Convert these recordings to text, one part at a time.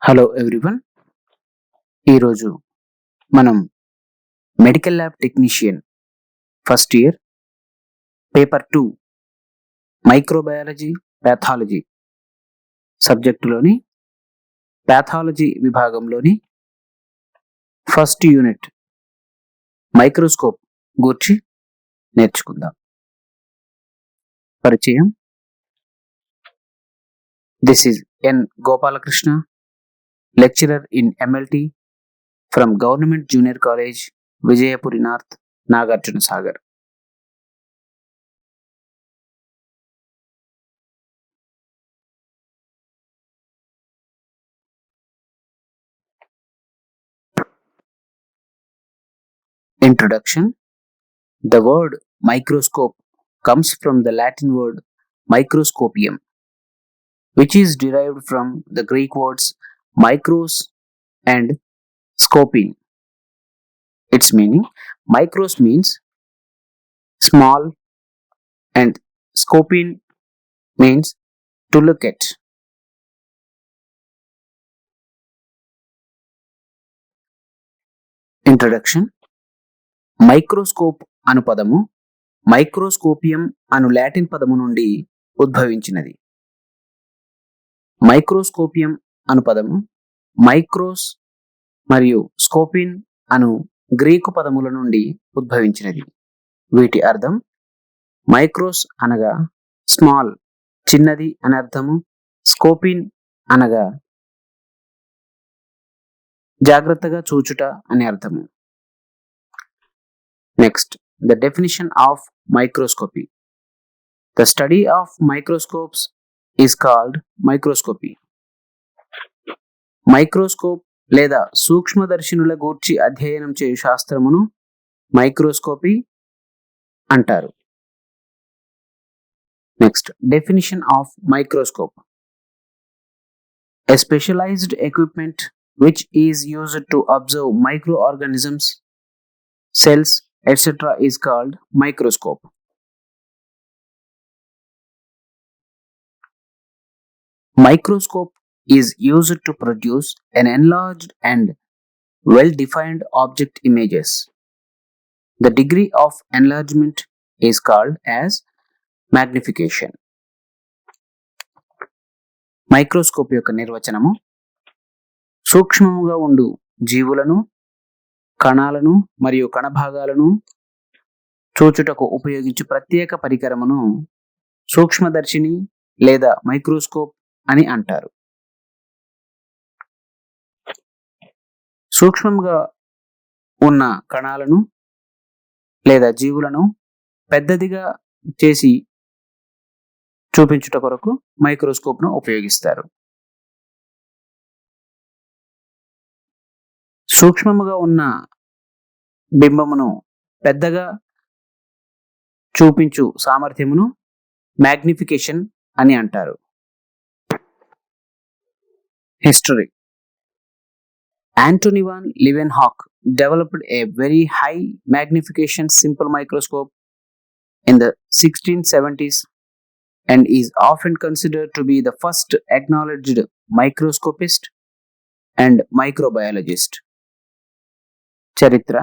Hello everyone. ఈరోజు మనం medical lab technician first year paper 2 microbiology pathology సబ్జెక్టులోని pathology విభాగంలోని ఫస్ట్ యూనిట్ మైక్రోస్కోప్ గురించి నేర్చుకుందాం. పరిచయం. This is N Gopalakrishna, lecturer in MLT from Government Junior College, Vijayapuri North, Nagarjuna Sagar. Introduction. The word microscope comes from the Latin word microscopium, which is derived from the Greek words micros and scopin. Its meaning: micros means small and scopin means to look at. Introduction. Microscope అను పదము microscopium అను Latin పదము నుండి ఉద్భవించినది. మైక్రోస్కోపియం అను పదము micros మరియు స్కోపిన్ అను Greek పదముల నుండి ఉద్భవించినది. వీటి అర్థం: మైక్రోస్ అనగా స్మాల్, చిన్నది అని అర్థము. స్కోపిన్ అనగా జాగ్రత్తగా చూచుట అని అర్థము. Next, the definition of microscopy. The study of microscopes is called microscopy. Microscope లేదా సూక్ష్మదర్శినుల గూర్చి అధ్యయనం చేయు శాస్త్రమును మైక్రోస్కోపీ అంటారు. Next, definition of microscope. A specialised equipment which is used to observe microorganisms, cells, etc. is called microscope. Microscope is used to produce an enlarged and well-defined object images. The degree of enlargement is called as magnification. Microscope యొక్క నిర్వచనము: సూక్ష్మముగా ఉండు జీవులను, కణాలను మరియు కణభాగాలను చూచుటకు ఉపయోగించు ప్రత్యేక పరికరమును సూక్ష్మదర్శిని లేదా microscope అని అంటారు. సూక్ష్మముగా ఉన్న కణాలను లేదా జీవులను పెద్దదిగా చేసి చూపించుట కొరకు మైక్రోస్కోప్ను ఉపయోగిస్తారు. సూక్ష్మముగా ఉన్న బింబమును పెద్దగా చూపించు సామర్థ్యమును మ్యాగ్నిఫికేషన్ అని అంటారు. History. Antony van Leeuwenhoek developed a very high magnification simple microscope in the 1670s and is often considered to be the first acknowledged microscopist and microbiologist. చరిత్ర.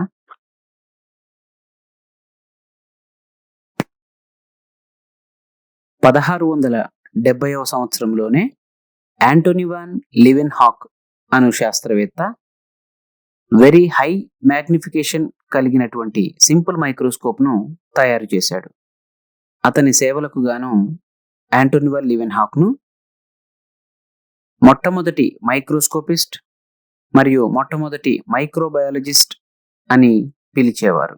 1670వ సంవత్సరంలోనే యాంటోనీ వాన్ లీవెన్హాక్ అను శాస్త్రవేత్త వెరీ హై మ్యాగ్నిఫికేషన్ కలిగినటువంటి simple మైక్రోస్కోప్ను తయారు చేశాడు. అతని సేవలకు గాను Anthony van లీవెన్హాక్ను మొట్టమొదటి మైక్రోస్కోపిస్ట్ మరియు మొట్టమొదటి మైక్రోబయాలజిస్ట్ అని పిలిచేవారు.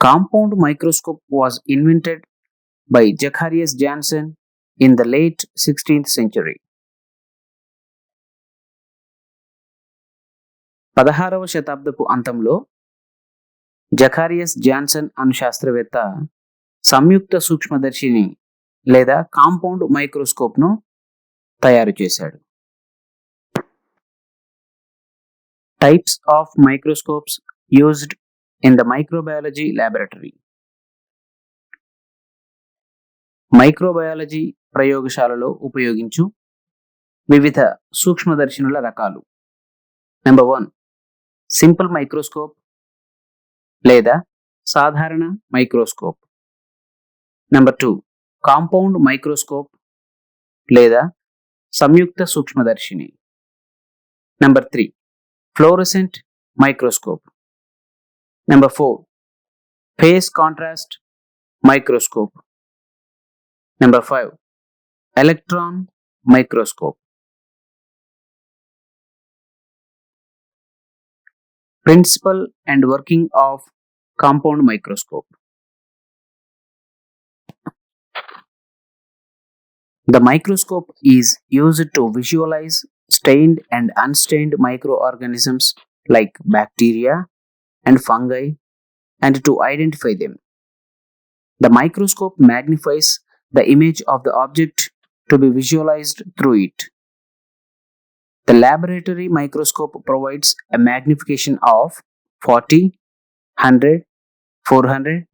Compound microscope was invented by Zacharias Janssen in the late 16th century. 16వ శతాబ్దపు అంతంలో జకారియస్ జాన్సన్ అను శాస్త్రవేత్త సంయుక్త సూక్ష్మదర్శిని లేదా కాంపౌండ్ మైక్రోస్కోప్ను తయారు చేశాడు. Types of microscopes used in the microbiology laboratory. Microbiology ప్రయోగశాలలో ఉపయోగించు వివిధ సూక్ష్మదర్శినుల రకాలు. నెంబర్ 1 సింపుల్ మైక్రోస్కోప్ లేదా సాధారణ మైక్రోస్కోప్. నెంబర్ 2 కాంపౌండ్ మైక్రోస్కోప్ లేదా సంయుక్త సూక్ష్మదర్శిని. Number 3 fluorescent microscope. Number 4 phase contrast microscope. Number 5 electron microscope. Principle and working of compound microscope. The microscope is used to visualize stained and unstained microorganisms like bacteria and fungi and to identify them. The microscope magnifies the image of the object to be visualized through it. The laboratory microscope provides a magnification of 40, 100, 400,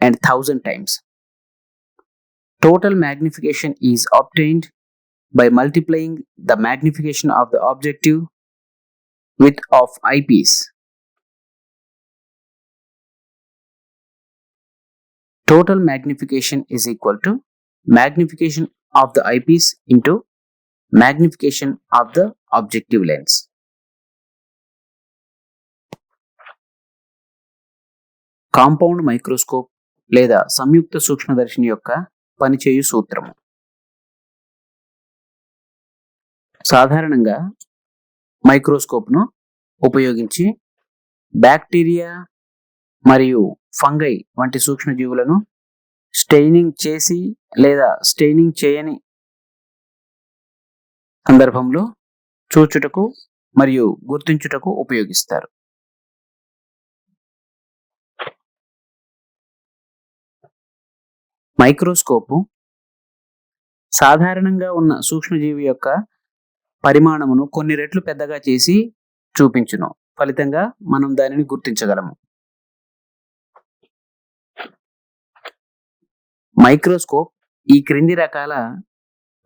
and 1000 times. Total magnification is obtained by multiplying the magnification of the objective width of eyepiece. Total magnification is equal to magnification of the eyepiece into magnification of the objective lens. Compound microscope లేదా సంయుక్త సూక్ష్మదర్శిని యొక్క పనిచేయు సూత్రము. సాధారణంగా మైక్రోస్కోప్ను ఉపయోగించి bacteria మరియు fungi వంటి సూక్ష్మజీవులను staining చేసి లేదా స్టెయినింగ్ చేయని సందర్భంలో చూచుటకు మరియు గుర్తించుటకు ఉపయోగిస్తారు. మైక్రోస్కోపు సాధారణంగా ఉన్న సూక్ష్మజీవి యొక్క పరిమాణమును కొన్ని రెట్లు పెద్దగా చేసి చూపించును. ఫలితంగా మనం దానిని గుర్తించగలము. మైక్రోస్కోప్ ఈ క్రింది రకాల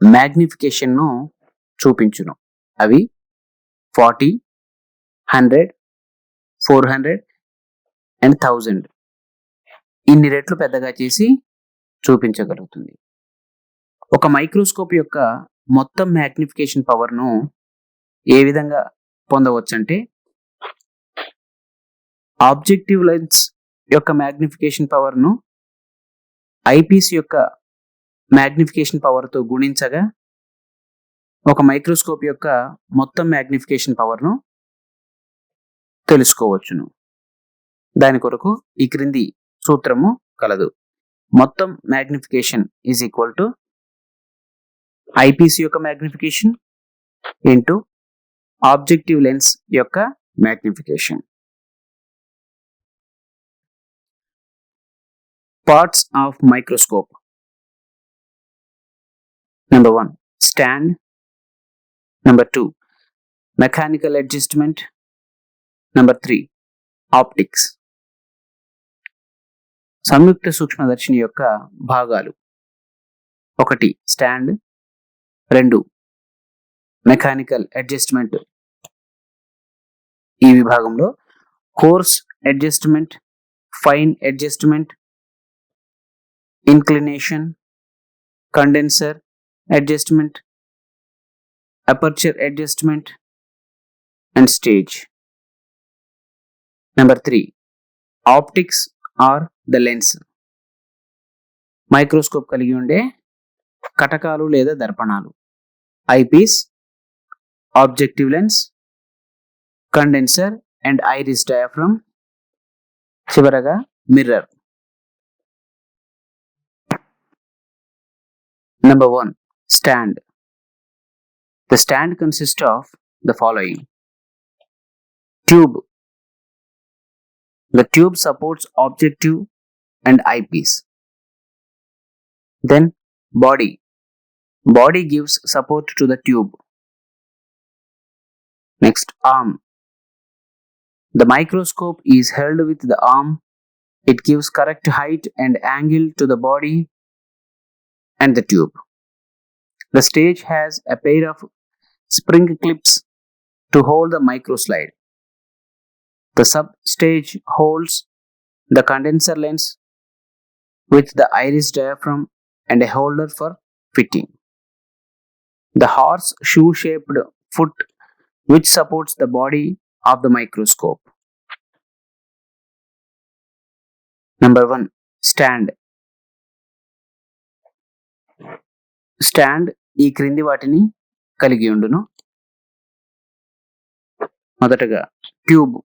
మ్యాగ్నిఫికేషన్ను చూపించును. అవి 40, 100, 400 అండ్ 1000 ఇన్ని రెట్లు పెద్దగా చేసి చూపించగలుగుతుంది. ఒక మైక్రోస్కోప్ యొక్క మొత్తం మ్యాగ్నిఫికేషన్ పవర్ను ఏ విధంగా పొందవచ్చంటే ఆబ్జెక్టివ్ లెన్స్ యొక్క మ్యాగ్నిఫికేషన్ పవర్ను ఐపీస్ యొక్క మ్యాగ్నిఫికేషన్ పవర్తో గుణించగా ఒక మైక్రోస్కోప్ యొక్క మొత్తం మ్యాగ్నిఫికేషన్ పవర్ను తెలుసుకోవచ్చును. దాని కొరకు ఈ క్రింది సూత్రము కలదు. మొత్తం magnification is equal to eyepiece యొక్క మ్యాగ్నిఫికేషన్ ఇంటూ ఆబ్జెక్టివ్ లెన్స్ యొక్క magnification. Parts of microscope. Number 1 stand. Number 2 mechanical adjustment. Number 3 optics. సంయుక్త సూక్ష్మదర్శిని యొక్క భాగాలు. 1 స్టాండ్, 2 మెకానికల్ అడ్జస్ట్మెంట్. ఈ విభాగంలో coarse adjustment, fine adjustment, inclination, condenser adjustment, aperture adjustment and stage. Number 3 optics are the lens. Microscope కలిగి ఉండే కటకాలు లేదా దర్పణాలు. Eyepiece, objective lens, condenser and iris diaphragm, చివరగా mirror. Number 1 stand. The stand consists of the following. Tube. The tube supports objective and eyepiece. Then body. Body gives support to the tube. Next, arm. The microscope is held with the arm. It gives correct height and angle to the body and the tube. The stage has a pair of spring clips to hold the microslide. The substage holds the condenser lens with the iris diaphragm and a holder for fitting. The horseshoe shaped foot which supports the body of the microscope. Number 1. Stand. Stand ఈ క్రింది వాటిని కలిగి ఉండును. మొదటగా tube,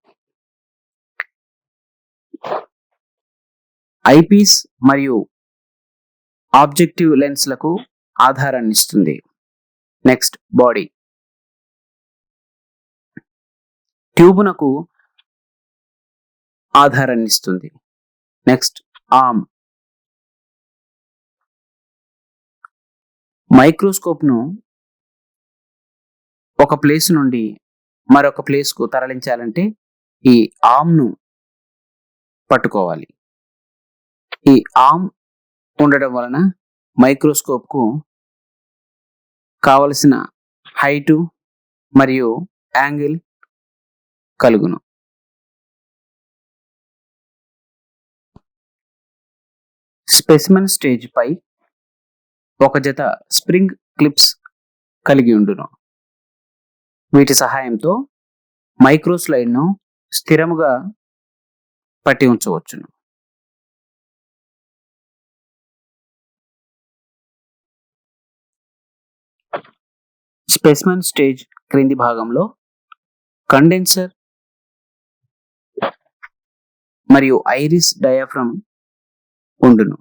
eyepiece మరియు objective లెన్స్లకు ఆధారాన్ని ఇస్తుంది. Next body, ట్యూబునకు ఆధారాన్ని ఇస్తుంది. నెక్స్ట్ ఆర్మ్, మైక్రోస్కోప్ను ఒక ప్లేస్ నుండి మరొక ప్లేస్కు తరలించాలంటే ఈ ఆర్మ్ను పట్టుకోవాలి. ఈ ఆర్మ్ ఉండడం వలన మైక్రోస్కోప్కు కావలసిన హైటు మరియు యాంగిల్ కలుగును. స్పెసిమెన్ స్టేజ్ పై ఒక జత స్ప్రింగ్ క్లిప్స్ కలిగి ఉండును. వీటి సహాయంతో మైక్రోస్లైడ్ను స్థిరముగా పట్టి ఉంచవచ్చును. స్పెసిమెన్ స్టేజ్ క్రింది భాగంలో కండెన్సర్ మరియు ఐరిస్ డయాఫ్రమ్ ఉండును.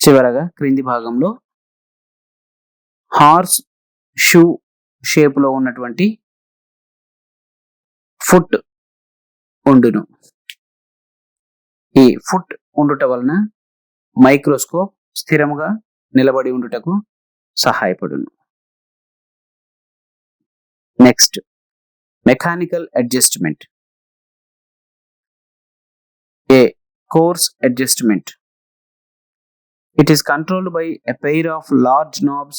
చివరగా క్రింది భాగంలో హార్స్ షూ షేపులో ఉన్నటువంటి ఫుట్ ఉండును. ఈ ఫుట్ ఉండుట వలన మైక్రోస్కోప్ స్థిరముగా నిలబడి ఉండుటకు సహాయపడును. Next mechanical adjustment. A coarse adjustment. It is controlled by a pair of large knobs,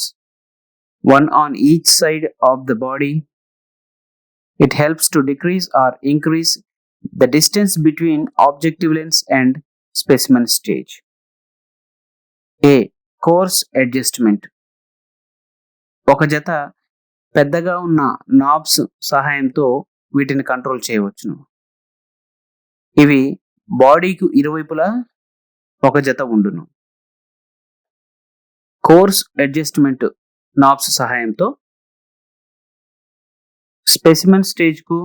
one on each side of the body. It helps to decrease or increase the distance between objective lens and specimen stage. A. Coarse adjustment. ఒక జత పెద్దగా ఉన్న knobs సహాయంతో వీటిని control చేయవచ్చును. ఇవి బాడీకు ఇరువైపులా ఒక జత ఉండును. కోర్స్ అడ్జస్ట్మెంట్ నాబ్స్ సహాయంతో స్పెసిమెన్ స్టేజ్కు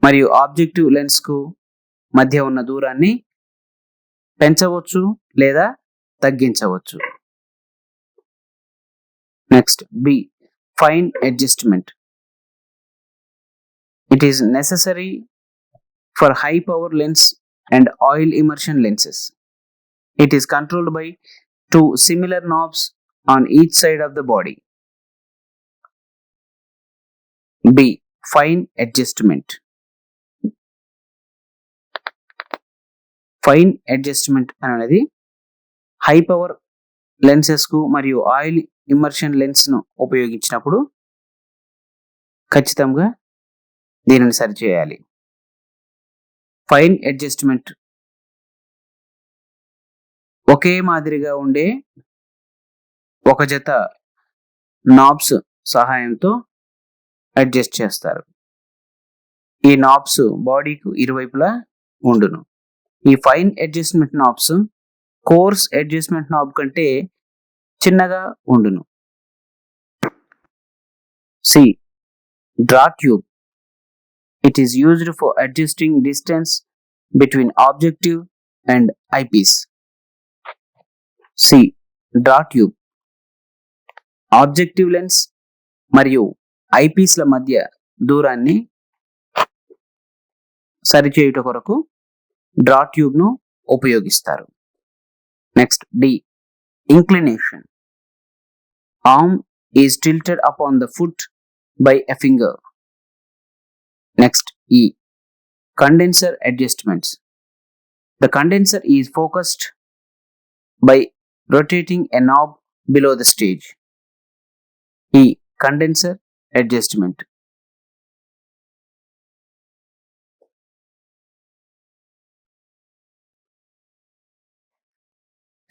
మరియు ఆబ్జెక్టివ్ లెన్స్కు మధ్య ఉన్న దూరాన్ని పెంచవచ్చు లేదా తగ్గించవచ్చు. Next be fine adjustment. It is necessary for high power lens and oil immersion lenses. It is controlled by two similar knobs on each side of the body. B. Fine adjustment. Fine adjustment అనేది high power లెన్సెస్కు మరియు oil immersion లెన్స్ను ఉపయోగించినప్పుడు ఖచ్చితంగా దీనిని సరిచేయాలి. Fine adjustment ఒకే మాదిరిగా ఉండే ఒక జత knobs సహాయంతో అడ్జస్ట్ చేస్తారు. ఈ నాబ్స్ బాడీకు ఇరువైపులా ఉండును. ఈ fine adjustment knobs coarse adjustment knob కంటే చిన్నగా ఉండును. C. Draw tube. It is used for adjusting distance between objective and eyepiece. C. Draw tube objective lens మరియు ఐపీస్ల మధ్య దూరాన్ని సరిచేయుట కొరకు డ్రా ట్యూబ్ను ఉపయోగిస్తారు. Next D. Inclination. Arm is tilted upon the foot by a finger. Next E. Condenser adjustments. The condenser is focused by rotating a knob below the stage. E. Condenser adjustment.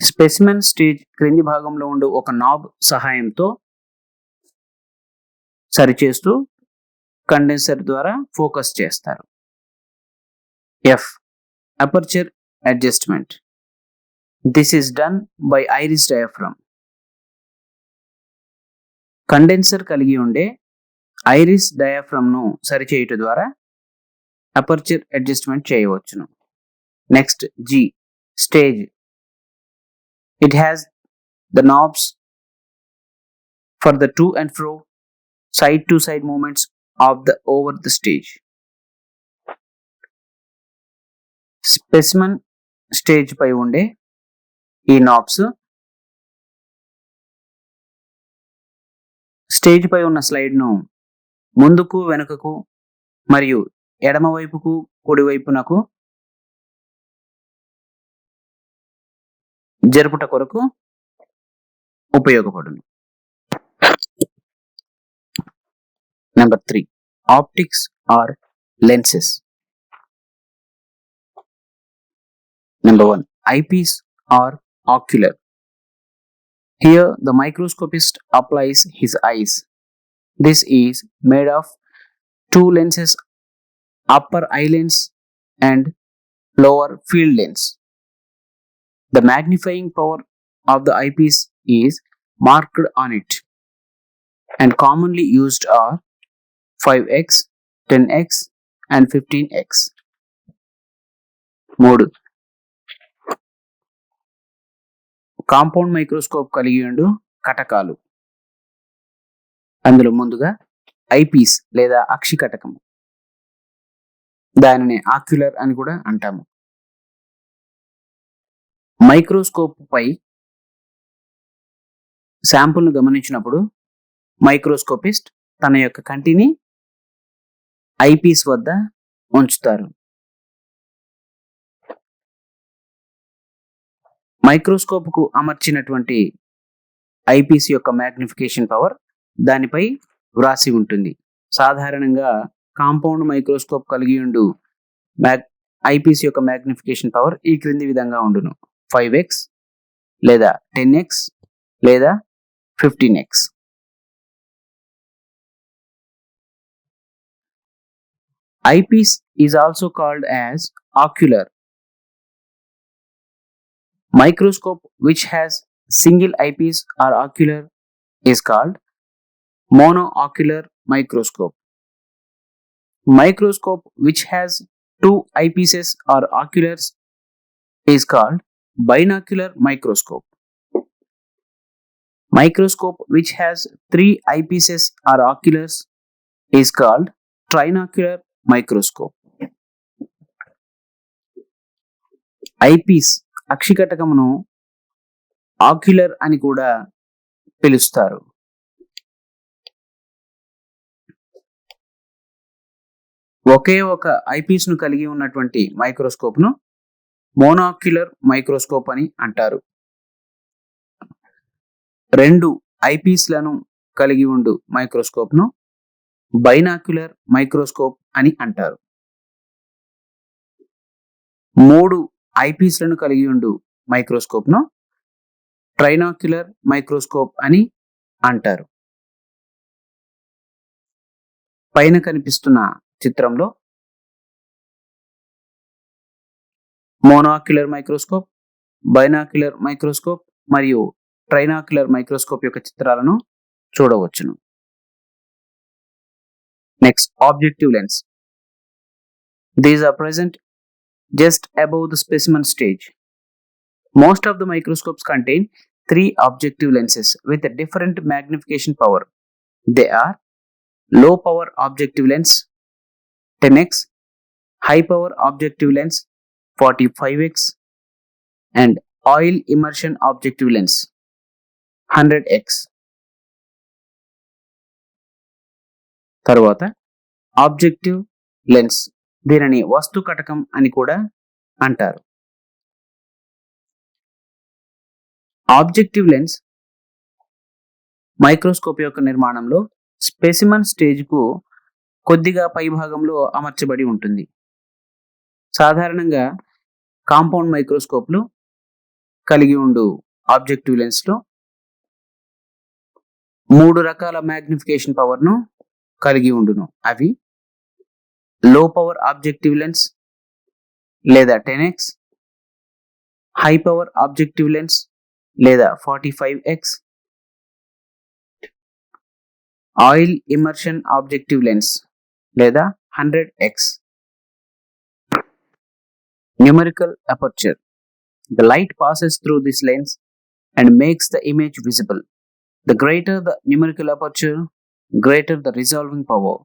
Specimen stage క్రింది భాగంలో ఉండే ఒక knob సహాయంతో సరిచేస్తూ condenser ద్వారా focus చేస్తారు. F. Aperture adjustment. This is done by iris diaphragm. Condenser కలిగి ఉండే iris డయాఫ్రమ్ను సరిచేయుట ద్వారా అపర్చర్ అడ్జస్ట్మెంట్ చేయవచ్చును. Next G. Stage. It has the knobs for the to and fro, side to side movements of the over the stage. Specimen stage పై ఉండే ఈ knobs stage పై ఉన్న slide ను ముందుకు వెనుకకు మరియు ఎడమ వైపుకు కుడి వైపునకు జరుపుట కొరకు ఉపయోగపడును. Number 3. Optics or lenses. Number 1. Eyepiece or ocular. Here the microscopist applies his eyes. This is made of two lenses, upper eye lens and lower field lens. The magnifying power of the eyepiece is marked on it, and commonly used are 5x, 10x and 15x. 3. Compound microscope కలిగి ఉండు కటకాలు. అందులో ముందుగా eyepiece లేదా అక్షి కటకము, దానిని ocular అని కూడా అంటాము. Microscope పై శాంపుల్ను గమనించినప్పుడు మైక్రోస్కోపిస్ట్ తన యొక్క కంటిని ఐపీస్ వద్ద ఉంచుతారు. మైక్రోస్కోప్కు అమర్చినటువంటి ఐపీస్ యొక్క మ్యాగ్నిఫికేషన్ పవర్ దానిపై వ్రాసి ఉంటుంది. సాధారణంగా కాంపౌండ్ మైక్రోస్కోప్ కలిగి ఉండు ఐపీస్ యొక్క మ్యాగ్నిఫికేషన్ పవర్ ఈ క్రింది విధంగా ఉండును: 5x లేదా 10x లేదా 15x. Eyepiece is also called as ocular. Microscope which has single eyepiece or ocular is called monoocular microscope. Microscope which has two eyepieces or oculars is called binocular microscope. Microscope which has three eyepieces or oculars is called trinocular microscope. Eyepiece అక్షికటకమును ocular అని కూడా పిలుస్తారు. ఒకే ఒక eyepiece ను కలిగి ఉన్నటువంటి microscope ను monocular microscope అని అంటారు. రెండు ఐపీస్లను కలిగి ఉండు మైక్రోస్కోప్ ను బైనాక్యులర్ మైక్రోస్కోప్ అని అంటారు. మూడు ఐపీస్లను కలిగి ఉండు మైక్రోస్కోప్ ను ట్రైనాక్యులర్ మైక్రోస్కోప్ అని అంటారు. పైన కనిపిస్తున్న చిత్రంలో మోనోక్యులర్ మైక్రోస్కోప్, బైనాక్యులర్ మైక్రోస్కోప్ మరియు ట్రైనాక్యులర్ మైక్రోస్కోప్ యొక్క చిత్రాలను చూడవచ్చును. Next, objective lens. These are present just above the specimen stage. Most of the microscopes contain three objective lenses with a different magnification power. They are low power objective lens 10x, high power objective lens 45x, and oil immersion objective lens 100x. తరువాత objective lens, దీనిని వస్తు కటకం అని కూడా అంటారు. Objective lens microscope యొక్క నిర్మాణంలో specimen స్టేజ్కు కొద్దిగా పై భాగంలో అమర్చబడి ఉంటుంది. సాధారణంగా కాంపౌండ్ మైక్రోస్కోప్లు కలిగి ఉండు ఆబ్జెక్టివ్ లెన్స్లో 3 రకాల మ్యాగ్నిఫికేషన్ పవర్ను కలిగి ఉండును. అవి లో పవర్ ఆబ్జెక్టివ్ లెన్స్ లేదా 10x, high power objective lens లేదా 45x, oil immersion objective lens లేదా 100x. Numerical aperture. The light passes through this lens and makes the image visible. The greater the numerical aperture, greater the resolving power.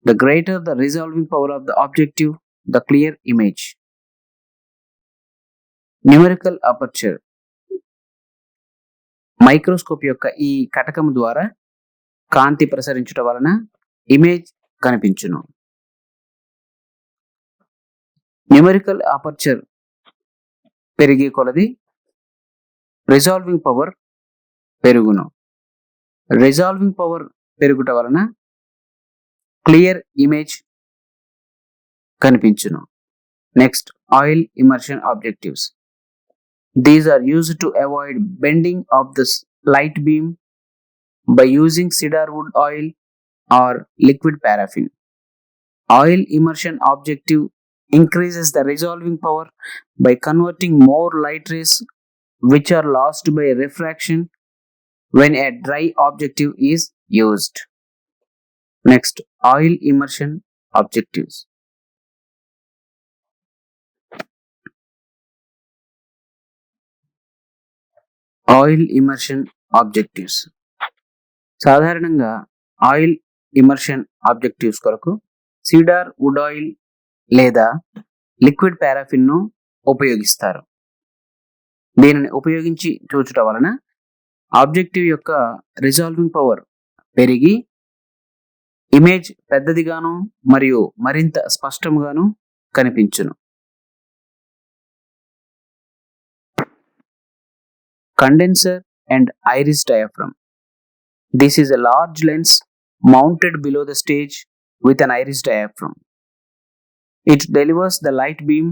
The greater the resolving power of the objective, the clear image. Numerical aperture microscope యొక్క ఈ కటకము ద్వారా కాంతి ప్రసరించుట వలన image కనిపించును. Numerical aperture పెరిగే కొలది resolving power పెరుగును. Resolving power పెరుగుట వలన clear image కనిపించును. Next, oil immersion objectives. These are used to avoid bending of the light beam by using cedar wood oil or liquid paraffin. Oil immersion objective increases the resolving power by converting more light rays which are lost by refraction when a dry objective is used. Next, oil immersion objectives. Oil immersion objectives. సాధారణంగా oil immersion objectives కొరకు cedar would oil లేదా liquid paraffin ను ఉపయోగిస్తారు. దీనిని ఉపయోగించి చూచుట వలన objective యొక్క రిజాల్వింగ్ పవర్ పెరిగి ఇమేజ్ పెద్దదిగాను మరియు మరింత స్పష్టంగాను కనిపించును. Condenser and iris diaphragm. This is a large lens mounted below the stage with an iris diaphragm. It delivers the light beam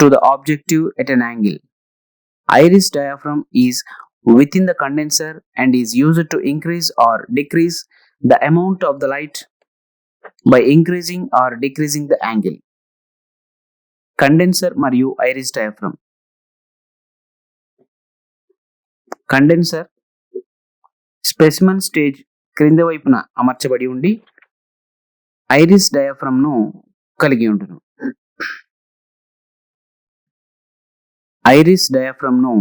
to the objective at an angle. Iris diaphragm is within the condenser and is used to increase or decrease the amount of the light by increasing or decreasing the angle. Condenser మరియు iris diaphragm. Condenser specimen stage క్రింద వైపున అమర్చబడి ఉండి iris diaphragm ను కలిగి ఉండును. Iris diaphragm ను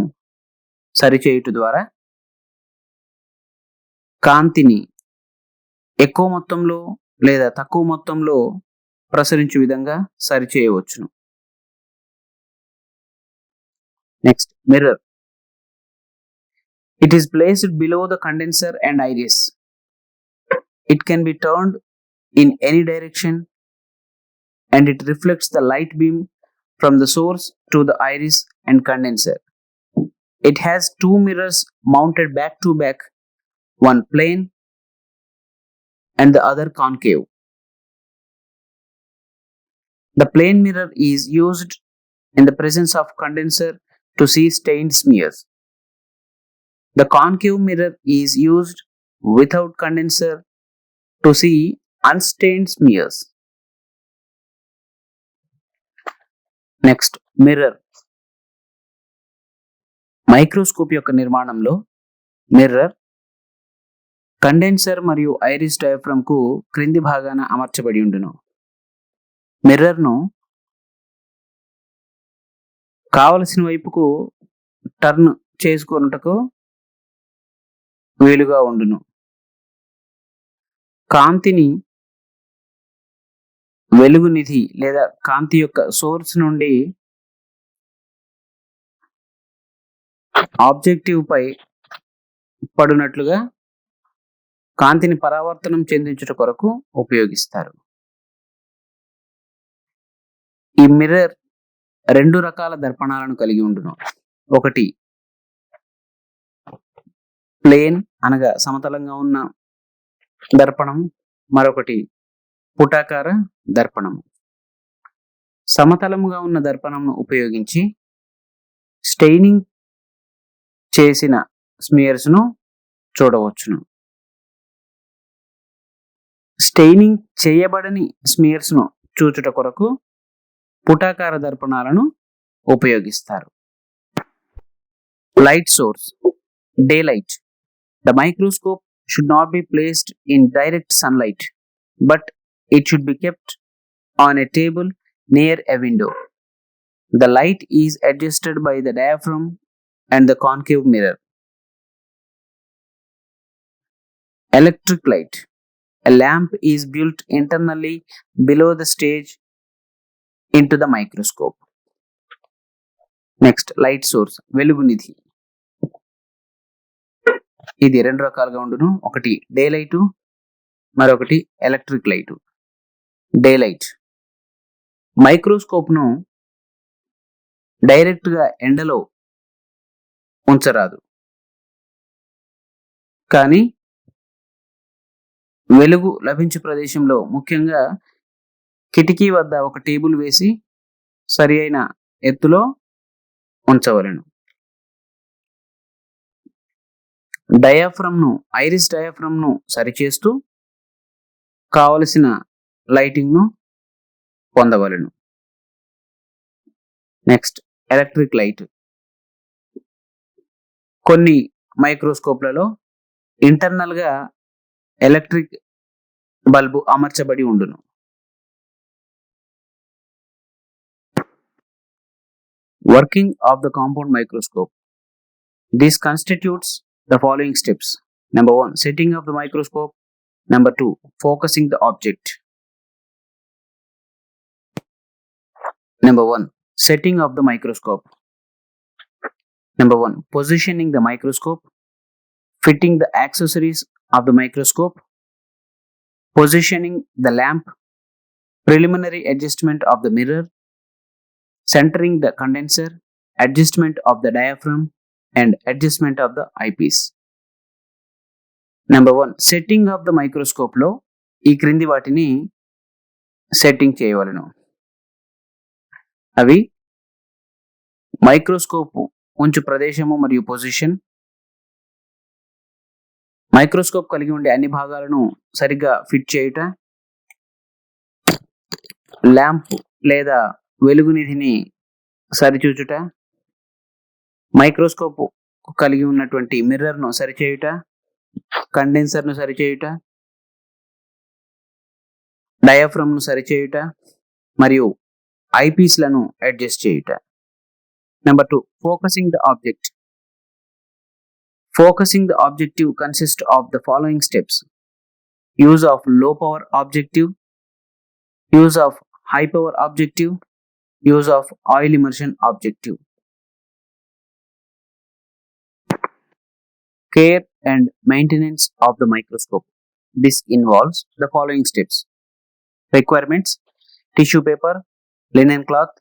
సరిచేయుట ద్వారా కాంతిని ఎక్కువ మొత్తంలో లేదా తక్కువ మొత్తంలో ప్రసరించు విధంగా సరిచేయవచ్చును. Next, mirror. It is placed below the condenser and iris. It can be turned in any direction and it reflects the light beam from the source to the iris and condenser. It has 2 mirrors mounted back to back, one plane and the other concave. The plane mirror is used in the presence of condenser to see stained smears. The concave mirror is used without condenser to see unstained smears. Next, mirror. Microscope యొక్క నిర్మాణంలో mirror condenser మరియు iris diaphragm కు క్రింది భాగాన అమర్చబడి ఉండును. మిర్రర్ను కావలసిన వైపుకు టర్న్ చేసుకొనుటకు వీలుగా ఉండును. కాంతిని వెలుగునిధి లేదా కాంతి యొక్క సోర్స్ నుండి ఆబ్జెక్టివ్ పై పడునట్లుగా కాంతిని పరావర్తనం చెందించుట కొరకు ఉపయోగిస్తారు. ఈ మిర్రర్ 2 రకాల దర్పణాలను కలిగి ఉండును. ఒకటి ప్లేన్ అనగా సమతలంగా ఉన్న దర్పణం, మరొకటి పుటాకార దర్పణం. సమతలముగా ఉన్న దర్పణంను ఉపయోగించి స్టెయినింగ్ చేసిన స్మియర్స్ ను చూడవచ్చును. స్టెయినింగ్ చేయబడని స్మియర్స్ ను చూచుట కొరకు పుటాకార దర్పణాలను ఉపయోగిస్తారు. Light source, daylight. The microscope should not be placed in direct sunlight, but it should be kept on a table near a window. The light is adjusted by the diaphragm and the concave mirror. Electric light. A lamp is built internally below the stage into the microscope. Next light source, వెలుగునిధి. ఇది రెండు రకాలుగా ఉండును. ఒకటి day light, మరొకటి electric light. Day light microscope ను direct గా ఎండలో ఉంచరాదు, కానీ వెలుగు లభించే ప్రదేశంలో, ముఖ్యంగా కిటికీ వద్ద ఒక టేబుల్ వేసి సరి అయిన ఎత్తులో ఉంచవలెను. ఐరిస్ డయాఫ్రమ్ ను సరిచేస్తూ కావలసిన లైటింగ్ ను పొందవలెను. Next electric light. కొన్ని మైక్రోస్కోప్లలో ఇంటర్నల్ గా ఎలక్ట్రిక్ బల్బు అమర్చబడి ఉండును. Working of the compound microscope. This constitutes the following steps. Number 1, setting of the microscope. Number 2, focusing the object. Number 1, setting of the microscope. Number 1, positioning the microscope, fitting the accessories of the microscope, positioning the lamp, preliminary adjustment of the mirror, centering the condenser, adjustment of the diaphragm, and adjustment of the eyepiece. Number 1, setting off the microscope లో ఈ క్రింది వాటిని setting చేయవలెను. అవి microscope ఉంచు ప్రదేశము మరియు position, microscope కలిగి ఉండే అన్ని భాగాలను సరిగ్గా ఫిట్ చేయుట, ల్యాంప్ లేదా వెలుగునిధిని సరిచూచుట, మైక్రోస్కోప్ కలిగి ఉన్నటువంటి మిర్రర్ ను సరిచేయుట, కండెన్సర్ ను సరిచేయుట, డయాఫ్రమ్ ను సరిచేయుట, మరియు ఐపీస్ లను అడ్జస్ట్ చేయుట. Number 2, focusing the object. Focusing the objective consists of the following steps: use of low power objective, use of high power objective, use of oil immersion objective. Care and maintenance of the microscope. This involves the following steps. Requirements: tissue paper, linen cloth,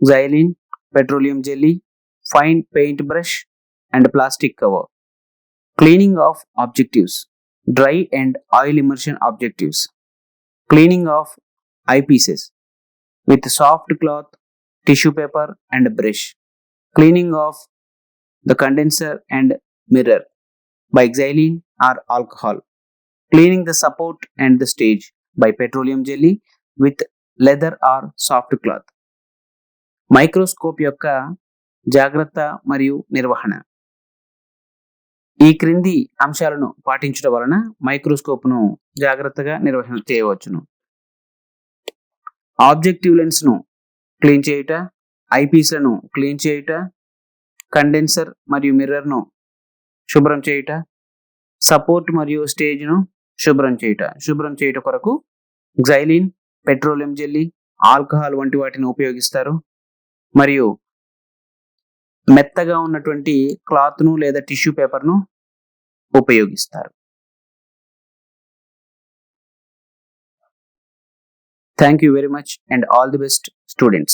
xylene, petroleum jelly, fine paintbrush, and plastic cover. Cleaning of objectives, dry and oil immersion objectives. Cleaning of eyepieces with soft cloth, tissue paper, and brush. Cleaning of the condenser and mirror by xylene or alcohol. Cleaning the support and the stage by petroleum jelly with leather or soft cloth. Microscope యొక్క జాగ్రత్త మరియు నిర్వహణ. ఈ క్రింది అంశాలను పాటించడం వలన microscope ను జాగ్రత్తగా నిర్వహణ చేయవచ్చును. ఆబ్జెక్టివ్ లెన్స్ ను క్లీన్ చేయుట, ఐపీస్ లను క్లీన్ చేయుట, కండెన్సర్ మరియు మిర్రర్ ను శుభ్రం చేయుట, సపోర్ట్ మరియు స్టేజ్ ను శుభ్రం చేయుట కొరకు xylene, పెట్రోలియం జెల్లీ, ఆల్కహాల్ వంటి వాటిని ఉపయోగిస్తారు. మరియు మెత్తగా ఉన్నటువంటి క్లాత్ ను లేదా టిష్యూ పేపర్ ను ఉపయోగిస్తారు. Thank you very much and all the best, students.